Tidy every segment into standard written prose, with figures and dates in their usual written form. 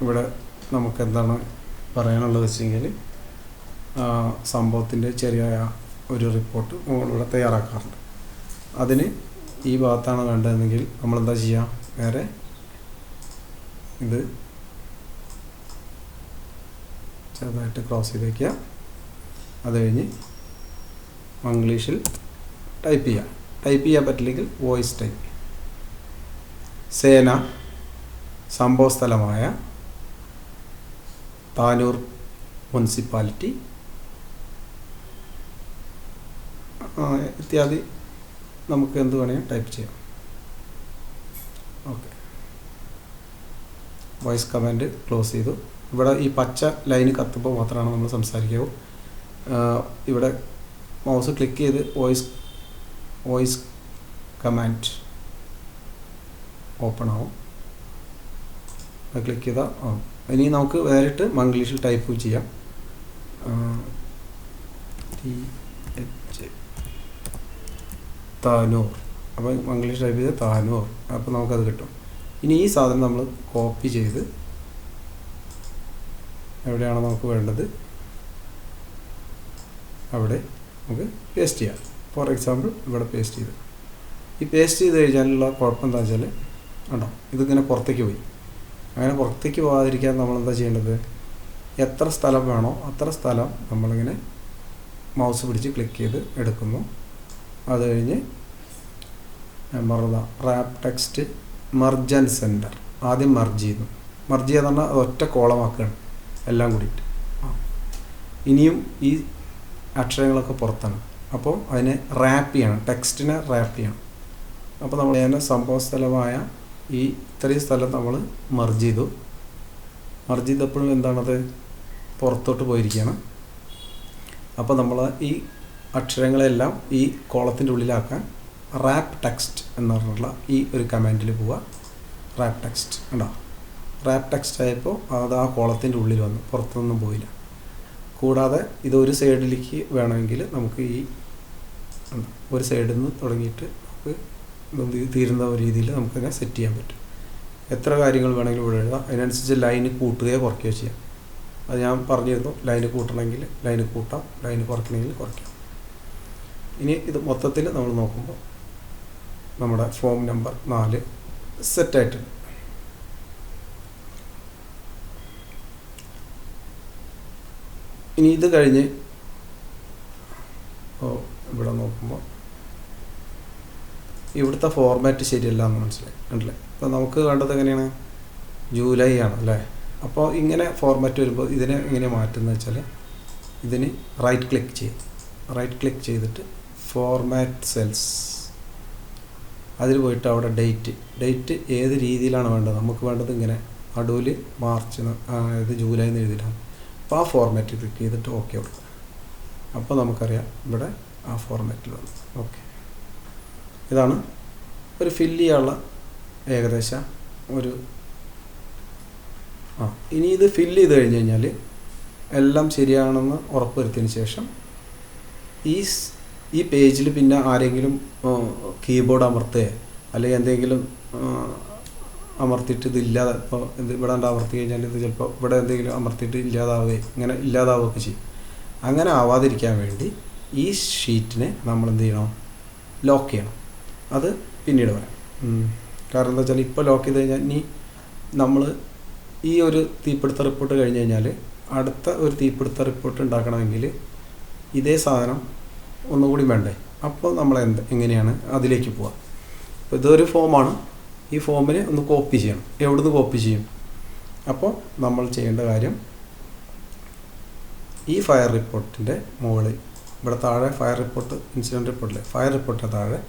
ഇവിടെ നമുക്ക് എന്താണ് പറയാനുള്ളത് വെച്ചെങ്കിൽ സംഭവത്തിൻ്റെ ചെറിയ ഒരു റിപ്പോർട്ട് നമ്മളിവിടെ തയ്യാറാക്കാറുണ്ട്. അതിന് ഈ ഭാഗത്താണ് വേണ്ടതെങ്കിൽ നമ്മളെന്താ ചെയ്യുക, വേറെ ഇത് ചെറുതായിട്ട് ക്രോസ് ചെയ്ത് വയ്ക്കുക. അത് കഴിഞ്ഞ് മംഗ്ലീഷിൽ ടൈപ്പ് ചെയ്യുക. ടൈപ്പ് ചെയ്യാൻ പറ്റില്ലെങ്കിൽ വോയിസ് ടൈപ്പ്. സേന സംഭവ സ്ഥലമായ താനൂർ മുനിസിപ്പാലിറ്റി ഇത്യാദി നമുക്ക് എന്ത് വേണമെങ്കിൽ ടൈപ്പ് ചെയ്യാം. ഓക്കെ, വോയിസ് കമാൻഡ് ക്ലോസ് ചെയ്തു. ഇവിടെ ഈ പച്ച ലൈന് കത്തുമ്പോൾ മാത്രമാണ് നമ്മൾ സംസാരിക്കാവൂ. ഇവിടെ മൗസ് ക്ലിക്ക് ചെയ്ത് വോയിസ് കമാൻഡ് ഓപ്പൺ ആവും. അത് ക്ലിക്ക് ചെയ്താൽ ഇനി നമുക്ക് നേരിട്ട് മംഗ്ലീഷിൽ ടൈപ്പ് ചെയ്യാം. താനൂർ. അപ്പോൾ മംഗ്ലീഷ് ടൈപ്പ് ചെയ്ത് താനൂർ. അപ്പോൾ നമുക്കത് കിട്ടും. ഇനി ഈ സാധനം നമ്മൾ കോപ്പി ചെയ്ത് എവിടെയാണോ നമുക്ക് വേണ്ടത് അവിടെ നമുക്ക് പേസ്റ്റ് ചെയ്യാം. ഫോർ എക്സാമ്പിൾ ഇവിടെ പേസ്റ്റ് ചെയ്ത്. ഈ പേസ്റ്റ് ചെയ്ത് കഴിഞ്ഞാലുള്ള കുഴപ്പം എന്താ വെച്ചാൽ കണ്ടോ, ഇതിങ്ങനെ പുറത്തേക്ക് പോയി. അങ്ങനെ പുറത്തേക്ക് പോകാതിരിക്കാൻ നമ്മളെന്താ ചെയ്യേണ്ടത്, എത്ര സ്ഥലം വേണോ അത്ര സ്ഥലം നമ്മളിങ്ങനെ മൗസ് പിടിച്ച് ക്ലിക്ക് ചെയ്ത് എടുക്കുന്നു. അത് കഴിഞ്ഞ് rap text merge and centre ആദ്യം മർജ് ചെയ്യുന്നു. മർജ് ചെയ്യാന്ന് പറഞ്ഞാൽ അത് ഒറ്റ കോളമാക്കുകയാണ് എല്ലാം കൂടിയിട്ട്. ഇനിയും ഈ അക്ഷരങ്ങളൊക്കെ പുറത്താണ്. അപ്പോൾ അതിനെ റാപ്പ് ചെയ്യണം, ടെക്സ്റ്റിനെ റാപ്പ് ചെയ്യണം. അപ്പോൾ നമ്മൾ അതിനെ സംഭവ സ്ഥലമായ ഈ ഇത്രയും സ്ഥലം നമ്മൾ മർജ് ചെയ്തു. മർജ് ചെയ്തപ്പോഴും എന്താണത് പുറത്തോട്ട് പോയിരിക്കുകയാണ്. അപ്പോൾ നമ്മൾ ഈ അക്ഷരങ്ങളെല്ലാം ഈ കോളത്തിൻ്റെ ഉള്ളിലാക്കാൻ റാപ്പ് ടെക്സ്റ്റ് എന്ന് പറഞ്ഞിട്ടുള്ള ഈ ഒരു കമാൻഡിൽ പോവുക. റാപ്പ് ടെക്സ്റ്റ് ഉണ്ടോ, റാപ്പ് ടെക്സ്റ്റ് ആയപ്പോൾ അത് ആ കോളത്തിൻ്റെ ഉള്ളിൽ വന്നു, പുറത്തൊന്നും പോയില്ല. കൂടാതെ ഇത് ഒരു സൈഡിലേക്ക് വേണമെങ്കിൽ നമുക്ക് ഈ ഒരു സൈഡിൽ നിന്ന് തുടങ്ങിയിട്ട് നമുക്ക് തീരുന്ന രീതിയിൽ നമുക്കതിനെ സെറ്റ് ചെയ്യാൻ പറ്റും. എത്ര കാര്യങ്ങൾ വേണമെങ്കിലും ഇവിടെ എഴുതാം. അതിനനുസരിച്ച് ലൈന് കൂട്ടുകയോ കുറയ്ക്കുകയോ ചെയ്യാം. അത് ഞാൻ പറഞ്ഞിരുന്നു, ലൈന് കൂട്ടണമെങ്കിൽ ലൈന് കൂട്ടാം, ലൈന് കുറയ്ക്കണമെങ്കിൽ കുറയ്ക്കാം. ഇനി ഇത് മൊത്തത്തിൽ നമ്മൾ നോക്കുമ്പോൾ നമ്മുടെ ഫോം നമ്പർ 4 സെറ്റായിട്ടുണ്ട്. ഇനി ഇത് കഴിഞ്ഞ് ഇവിടെ നോക്കുമ്പോൾ ഇവിടുത്തെ ഫോർമാറ്റ് ശരിയല്ല എന്ന് മനസ്സിലായി ഉണ്ടല്ലേ. അപ്പോൾ നമുക്ക് വേണ്ടത് എങ്ങനെയാണ്, ജൂലൈ ആണ് അല്ലേ. അപ്പോൾ ഇങ്ങനെ ഫോർമാറ്റ് വരുമ്പോൾ ഇതിനെ എങ്ങനെ മാറ്റുന്നത് വെച്ചാൽ ഇതിന് റൈറ്റ് ക്ലിക്ക് ചെയ്യും. റൈറ്റ് ക്ലിക്ക് ചെയ്തിട്ട് ഫോർമാറ്റ് സെൽസ്, അതിൽ പോയിട്ട് അവിടെ ഡേറ്റ് ഏത് രീതിയിലാണ് വേണ്ടത്. നമുക്ക് വേണ്ടത് ഇങ്ങനെ നടുവിൽ മാർച്ച് ഇത് ജൂലൈ എന്ന് എഴുതിയിട്ടാണ്. അപ്പോൾ ആ ഫോർമാറ്റ് ക്ലിക്ക് ചെയ്തിട്ട് ഓക്കെ കൊടുക്കുക. അപ്പോൾ നമുക്കറിയാം ഇവിടെ ആ ഫോർമാറ്റിൽ വന്നു. ഓക്കെ, ഇതാണ് ഒരു ഫില്ല് ചെയ്യാനുള്ള ഏകദേശം ഒരു ഇനി ഇത് ഫില്ല് ചെയ്ത് കഴിഞ്ഞ് കഴിഞ്ഞാൽ എല്ലാം ശരിയാണെന്ന് ഉറപ്പ് വരുത്തിയതിന് ശേഷം ഈ പേജിൽ പിന്നെ ആരെങ്കിലും കീബോർഡ് അമർത്തുകയോ അല്ലെങ്കിൽ എന്തെങ്കിലും അമർത്തിയിട്ട് ഇതില്ലാതെ, ഇപ്പോൾ ഇത് ഇവിടെ അമർത്തി കഴിഞ്ഞാൽ ഇത് ചിലപ്പോൾ ഇവിടെ എന്തെങ്കിലും അമർത്തിയിട്ട് ഇങ്ങനെ ഇല്ലാതാവുകയൊക്കെ ചെയ്യും. അങ്ങനെ ആവാതിരിക്കാൻ വേണ്ടി ഈ ഷീറ്റിനെ നമ്മൾ എന്ത് ചെയ്യണം, ലോക്ക് ചെയ്യണം. അത് പിന്നീട് പറയാം. കാരണം എന്താ വെച്ചാൽ ഇപ്പോൾ ലോക്ക് ചെയ്ത് കഴിഞ്ഞാൽ ഇനി നമ്മൾ ഈ ഒരു തീപിടുത്ത റിപ്പോർട്ട് കഴിഞ്ഞ് കഴിഞ്ഞാൽ അടുത്ത ഒരു തീപിടുത്ത റിപ്പോർട്ട് ഉണ്ടാക്കണമെങ്കിൽ ഇതേ സാധനം ഒന്നുകൂടി വേണ്ടേ. അപ്പോൾ നമ്മൾ എങ്ങനെയാണ് അതിലേക്ക് പോവുക. അപ്പോൾ ഇതൊരു ഫോമാണ്. ഈ ഫോമിനെ ഒന്ന് കോപ്പി ചെയ്യണം. എവിടുന്ന് കോപ്പി ചെയ്യും? അപ്പോൾ നമ്മൾ ചെയ്യേണ്ട കാര്യം, ഈ ഫയർ റിപ്പോർട്ടിൻ്റെ മുകളിൽ ഇവിടെ താഴെ ഫയർ റിപ്പോർട്ട് ഇൻസിഡൻറ്റ് റിപ്പോർട്ടിലെ ഫയർ റിപ്പോർട്ടിന് താഴെ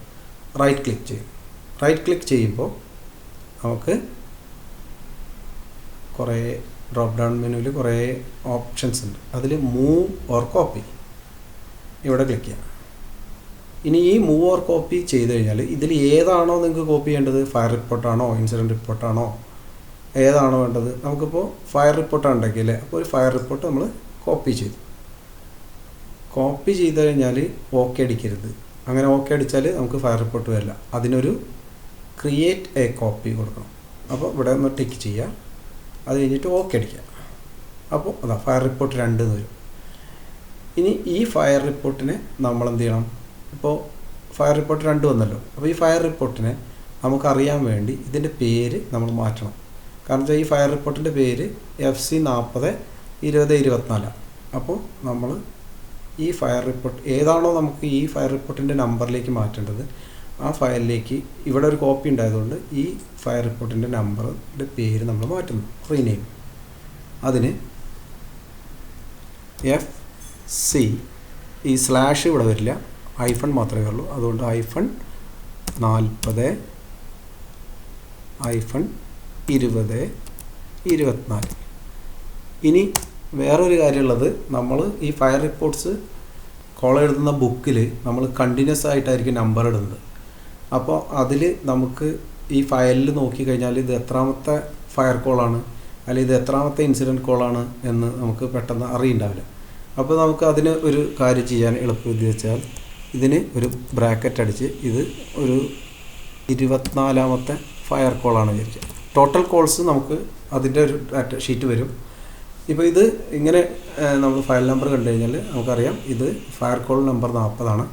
റൈറ്റ് ക്ലിക്ക് ചെയ്യും. റൈറ്റ് ക്ലിക്ക് ചെയ്യുമ്പോൾ നമുക്ക് കുറേ ഡ്രോപ്പ് ഡൗൺ മെനുവിൽ കുറേ ഓപ്ഷൻസ് ഉണ്ട്. അതിൽ മൂവ് ഓർ കോപ്പി ഇവിടെ ക്ലിക്ക് ചെയ്യാം. ഇനി ഈ മൂവ് ഓർ കോപ്പി ചെയ്ത് കഴിഞ്ഞാൽ ഇതിൽ ഏതാണോ നിങ്ങൾക്ക് കോപ്പി ചെയ്യേണ്ടത്, ഫയർ റിപ്പോർട്ടാണോ ഇൻസിഡൻറ്റ് റിപ്പോർട്ടാണോ ഏതാണോ വേണ്ടത്. നമുക്കിപ്പോൾ ഫയർ റിപ്പോർട്ടാണ് ഉണ്ടാക്കിയല്ലേ, അപ്പോൾ ഒരു ഫയർ റിപ്പോർട്ട് നമ്മൾ കോപ്പി ചെയ്തു. കോപ്പി ചെയ്ത് കഴിഞ്ഞാൽ ഓക്കെ അടിക്കരുത്. അങ്ങനെ ഓക്കെ അടിച്ചാൽ നമുക്ക് ഫയർ റിപ്പോർട്ട് വരില്ല. അതിനൊരു ക്രിയേറ്റ് എ കോപ്പി കൊടുക്കണം. അപ്പോൾ ഇവിടെ ഒന്ന് ടിക്ക് ചെയ്യുക. അത് കഴിഞ്ഞിട്ട് ഓക്കെ അടിക്കുക. അപ്പോൾ അതാ ഫയർ റിപ്പോർട്ട് 2 എന്ന് വരും. ഇനി ഈ ഫയർ റിപ്പോർട്ടിനെ നമ്മൾ എന്ത് ചെയ്യണം? ഇപ്പോൾ ഫയർ റിപ്പോർട്ട് 2 വന്നല്ലോ. അപ്പോൾ ഈ ഫയർ റിപ്പോർട്ടിനെ നമുക്കറിയാൻ വേണ്ടി ഇതിൻ്റെ പേര് നമ്മൾ മാറ്റണം. കാരണം വെച്ചാൽ ഈ ഫയർ റിപ്പോർട്ടിൻ്റെ പേര് FC402024. അപ്പോൾ നമ്മൾ ഈ ഫയർ റിപ്പോർട്ട് ഏതാണോ നമുക്ക് ഈ ഫയർ റിപ്പോർട്ടിൻ്റെ നമ്പറിലേക്ക് മാറ്റേണ്ടത്, ആ ഫയലിലേക്ക് ഇവിടെ ഒരു കോപ്പി ഉണ്ടായതുകൊണ്ട് ഈ ഫയർ റിപ്പോർട്ടിൻ്റെ നമ്പറിൻ്റെ പേര് നമ്മൾ മാറ്റുന്നു, റീനെയിം. അതിന് FC, ഈ സ്ലാഷ് ഇവിടെ വരില്ല, ഹൈഫൺ മാത്രമേ ഉള്ളൂ. അതുകൊണ്ട് -40-2024. ഇനി വേറൊരു കാര്യമുള്ളത്, നമ്മൾ ഈ ഫയർ റിപ്പോർട്ട്സ് കോൾ എഴുതുന്ന ബുക്കിൽ നമ്മൾ കണ്ടിന്യൂസ് ആയിട്ടായിരിക്കും നമ്പർ ഇടുന്നത്. അപ്പോൾ അതിൽ നമുക്ക് ഈ ഫയലിൽ നോക്കിക്കഴിഞ്ഞാൽ ഇത് എത്രാമത്തെ ഫയർ കോളാണ് അല്ലെങ്കിൽ ഇത് എത്രാമത്തെ ഇൻസിഡൻറ്റ് കോളാണ് എന്ന് നമുക്ക് പെട്ടെന്ന് അറിയുണ്ടാവില്ല. അപ്പോൾ നമുക്ക് അതിന് ഒരു കാര്യം ചെയ്യാൻ എളുപ്പവിധി വെച്ചാൽ ഇതിന് ഒരു ബ്രാക്കറ്റ് അടിച്ച് ഇത് ഒരു 24ാമത്തെ ഫയർ കോളാണ് വിചാരിക്കുക. ടോട്ടൽ കോൾസ് നമുക്ക് അതിൻ്റെ ഒരു ഡാറ്റ ഷീറ്റ് വരും. ഇപ്പോൾ ഇത് ഇങ്ങനെ നമ്മൾ ഫയൽ നമ്പർ കണ്ടു കഴിഞ്ഞാൽ നമുക്കറിയാം ഇത് ഫയർ കോൾ നമ്പർ 40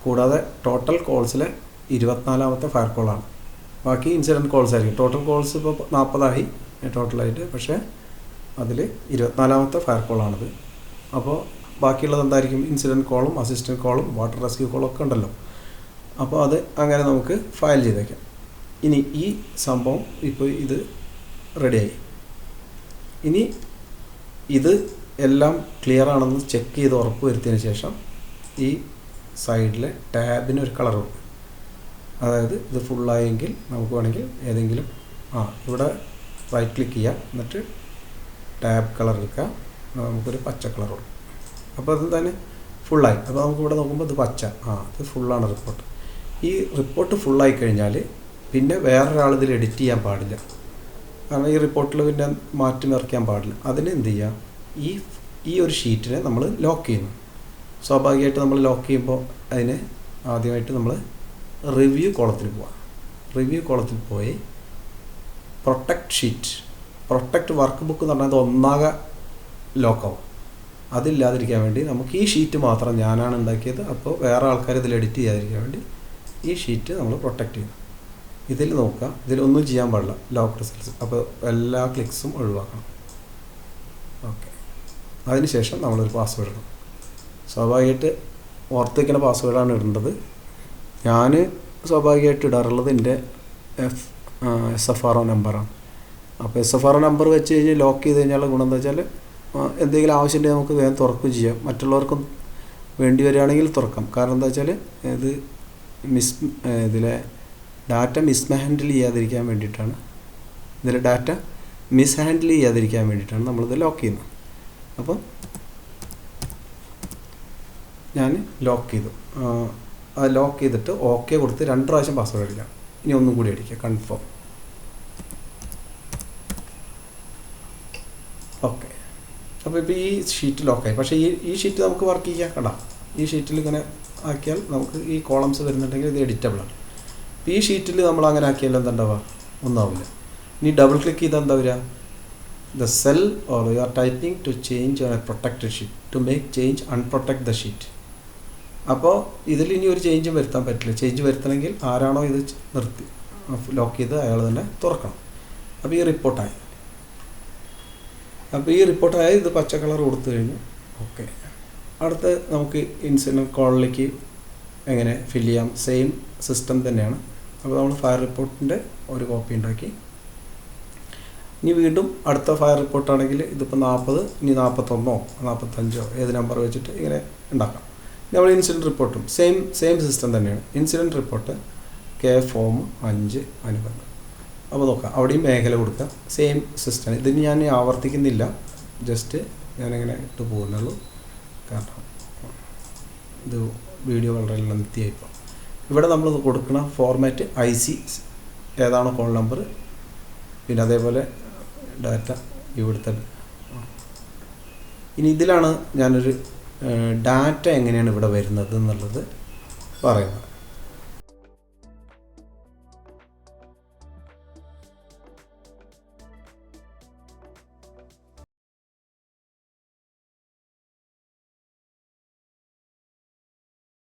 കൂടാതെ ടോട്ടൽ കോൾസിലെ 24ാമത്തെ ഫയർ കോളാണ്. ബാക്കി ഇൻസിഡൻറ്റ് കോൾസ് ആയിരിക്കും. ടോട്ടൽ കോൾസ് ഇപ്പോൾ 40 ടോട്ടലായിട്ട്, പക്ഷേ അതിൽ 24ാമത്തെ ഫയർ കോളാണിത്. അപ്പോൾ ബാക്കിയുള്ളത് എന്തായിരിക്കും? ഇൻസിഡൻറ്റ് കോളും അസിസ്റ്റൻറ്റ് കോളും വാട്ടർ റെസ്ക്യൂ കോളും ഒക്കെ ഉണ്ടല്ലോ. അപ്പോൾ അത് അങ്ങനെ നമുക്ക് ഫയൽ ചെയ്തേക്കാം. ഇനി ഈ സംഭവം ഇപ്പോൾ ഇത് റെഡിയായി. ഇനി ഇത് എല്ലാം ക്ലിയർ ആണെന്ന് ചെക്ക് ചെയ്ത് ഉറപ്പ് വരുത്തിയതിന് ശേഷം ഈ സൈഡിലെ ടാബിന് ഒരു കളർ കൊടുക്കും. അതായത് ഇത് ഫുള്ളായെങ്കിൽ നമുക്ക് വേണമെങ്കിൽ ഏതെങ്കിലും ഇവിടെ റൈറ്റ് ക്ലിക്ക് ചെയ്യുക, എന്നിട്ട് ടാബ് കളർ എടുക്കുക, നമുക്കൊരു പച്ച കളർ കൊടുക്കും. അപ്പോൾ അത് തന്നെ ഫുള്ളായി. അപ്പോൾ നമുക്ക് ഇവിടെ നോക്കുമ്പോൾ ഇത് പച്ച, ഇത് ഫുള്ളാണ് റിപ്പോർട്ട്. ഈ റിപ്പോർട്ട് ഫുള്ളായി കഴിഞ്ഞാൽ പിന്നെ വേറൊരാൾ ഇതിൽ എഡിറ്റ് ചെയ്യാൻ പാടില്ല. കാരണം ഈ റിപ്പോർട്ടിൽ പിന്നെ മാറ്റി മറിക്കാൻ പാടില്ല. അതിന് എന്ത് ചെയ്യുക? ഈ ഒരു ഷീറ്റിനെ നമ്മൾ ലോക്ക് ചെയ്യുന്നു. സ്വാഭാവികമായിട്ട് നമ്മൾ ലോക്ക് ചെയ്യുമ്പോൾ അതിന് ആദ്യമായിട്ട് നമ്മൾ റിവ്യൂ കോളത്തിൽ പോവാം. റിവ്യൂ കോളത്തിൽ പോയി protect sheet, protect work book എന്ന് പറഞ്ഞാൽ അത് ഒന്നാകെ ലോക്കാവും. അതില്ലാതിരിക്കാൻ വേണ്ടി നമുക്ക് ഈ ഷീറ്റ് മാത്രം ഞാനാണ് ഉണ്ടാക്കിയത്, അപ്പോൾ വേറെ ആൾക്കാർ ഇതിൽ എഡിറ്റ് ചെയ്യാതിരിക്കാൻ വേണ്ടി ഈ ഷീറ്റ് നമ്മൾ പ്രൊട്ടക്റ്റ് ചെയ്യും. ഇതിൽ നോക്കുക, ഇതിലൊന്നും ചെയ്യാൻ പാടില്ല, ലോക്ക് റിസൾട്ട്സ്. അപ്പോൾ എല്ലാ ക്ലിക്സും ഒഴിവാക്കണം. ഓക്കെ, അതിനുശേഷം നമ്മളൊരു പാസ്വേഡ് ഇടണം. സ്വാഭാവികമായിട്ട് ഓർത്ത് വയ്ക്കുന്ന പാസ്വേഡാണ് ഇടേണ്ടത്. ഞാൻ സ്വാഭാവികമായിട്ട് ഇടാറുള്ളത് എൻ്റെ SFRO നമ്പറാണ്. അപ്പോൾ SFRO നമ്പർ വെച്ച് കഴിഞ്ഞ് ലോക്ക് ചെയ്ത് കഴിഞ്ഞാൽ ഗുണം എന്താ വെച്ചാൽ എന്തെങ്കിലും ആവശ്യമുണ്ടെങ്കിൽ നമുക്ക് വേഗം തുറക്കുകയും ചെയ്യാം. മറ്റുള്ളവർക്കും വേണ്ടി വരികയാണെങ്കിൽ തുറക്കാം. കാരണം എന്താ വെച്ചാൽ ഇത് ഇതിലെ ഡാറ്റ മിസ്ഹാൻഡിൽ ചെയ്യാതിരിക്കാൻ വേണ്ടിയിട്ടാണ്, നമ്മളിത് ലോക്ക് ചെയ്യുന്നത്. അപ്പോൾ ഞാൻ ലോക്ക് ചെയ്തു. അത് ലോക്ക് ചെയ്തിട്ട് ഓക്കെ കൊടുത്ത് 2 പ്രാവശ്യം പാസ്വേഡ് അടിക്കാം. ഇനി ഒന്നും കൂടി അടിക്കുക, കൺഫേം. ഓക്കെ, അപ്പോൾ ഇപ്പോൾ ഈ ഷീറ്റ് ലോക്കായി. പക്ഷേ ഈ ഷീറ്റ് നമുക്ക് വർക്ക് ചെയ്യാം. കണ്ട, ഈ ഷീറ്റിൽ ഇങ്ങനെ ആക്കിയാൽ നമുക്ക് ഈ കോളംസ് വരുന്നുണ്ടെങ്കിൽ ഇത് എഡിറ്റബിളാണ്. അപ്പോൾ ഈ ഷീറ്റിൽ നമ്മൾ അങ്ങനെ ആക്കിയാൽ എന്താണ്ടാവുക? ഒന്നാവില്ല. ഇനി ഡബിൾ ക്ലിക്ക് ചെയ്താൽ എന്താ വരിക? The cell or you are typing to change on a protected sheet to make change unprotect the sheet. അപ്പോൾ ഇതിൽ ഇനി ഒരു ചേഞ്ചും വരുത്താൻ പറ്റില്ല. ചേഞ്ച് വരുത്തണമെങ്കിൽ ആരാണോ ഇത് ലോക്ക് ചെയ്ത് അയാൾ തന്നെ തുറക്കണം. അപ്പോൾ ഈ റിപ്പോർട്ടായി. ഇത് പച്ച കളർ കൊടുത്തു കഴിഞ്ഞു. ഓക്കെ, അടുത്ത് നമുക്ക് ഇൻസിഡൻറ്റ് കോളിലേക്ക് എങ്ങനെ ഫില്ല് ചെയ്യാം? സെയിം സിസ്റ്റം തന്നെയാണ്. അപ്പോൾ നമ്മൾ ഫയർ റിപ്പോർട്ടിൻ്റെ ഒരു കോപ്പി ഉണ്ടാക്കി. ഇനി വീണ്ടും അടുത്ത ഫയർ റിപ്പോർട്ടാണെങ്കിൽ ഇതിപ്പോൾ 40, ഇനി 41, 45 ഏത് നമ്പർ വെച്ചിട്ട് ഇങ്ങനെ ഉണ്ടാക്കാം. നമ്മൾ ഇൻസിഡൻറ്റ് റിപ്പോർട്ടും സെയിം സിസ്റ്റം തന്നെയാണ്. Incident report K-Form 5 അനുബന്ധം. അപ്പോൾ നോക്കാം, അവിടെയും മേഖല കൊടുക്കുക, സെയിം സിസ്റ്റം. ഇതിന് ഞാൻ ആവർത്തിക്കുന്നില്ല, ജസ്റ്റ് ഞാനിങ്ങനെ ഇട്ട് പോകുന്നുള്ളൂ. കാരണം ഇത് വീഡിയോ വളരെ ലെങ്തിയായിപ്പോൾ. ഇവിടെ നമ്മൾ കൊടുക്കുന്ന ഫോർമാറ്റ് IC ഏതാണോ കോൾ നമ്പർ, പിന്നെ അതേപോലെ ഡാറ്റ ഇവിടുത്തെ. ഇനി ഇതിലാണ് ഞാനൊരു ഡാറ്റ എങ്ങനെയാണ് ഇവിടെ വരുന്നത് എന്നുള്ളത് പറയുന്നത്.